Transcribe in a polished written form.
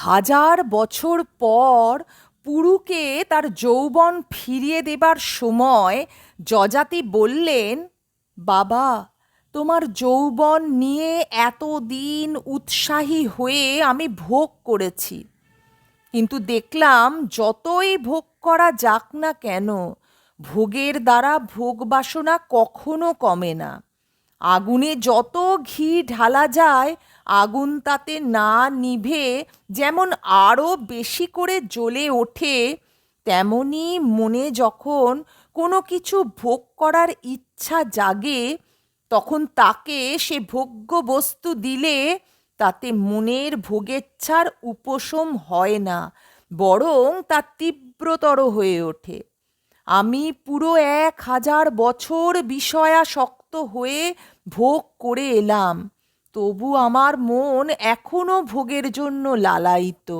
হাজার বছর পর পুরুকে তার যৌবন ফিরিয়ে দেবার সময় যযাতি বললেন, বাবা, তোমার যৌবন নিয়ে এতদিন উৎসাহী হয়ে আমি ভোগ করেছি, কিন্তু দেখলাম যতই ভোগ করা যাক না কেন, ভোগের দ্বারা ভোগ বাসনা কখনো কমে না। আগুনে যত ঘি ঢালা যায়, আগুন তাতে না নিভে যেমন আরও বেশি করে জ্বলে ওঠে, তেমনি মনে যখন কোনো কিছু ভোগ করার ইচ্ছা জাগে, তখন তাকে সে ভোগ্য বস্তু দিলে তাতে মনের ভোগেচ্ছার উপশম হয় না, বরং তা তীব্রতর হয়ে ওঠে। আমি পুরো 1000 বছর বিষয়াসক্ত হয়ে ভোগ করে এলাম, তবু আমার মন এখনো ভোগের জন্য লালায়িত।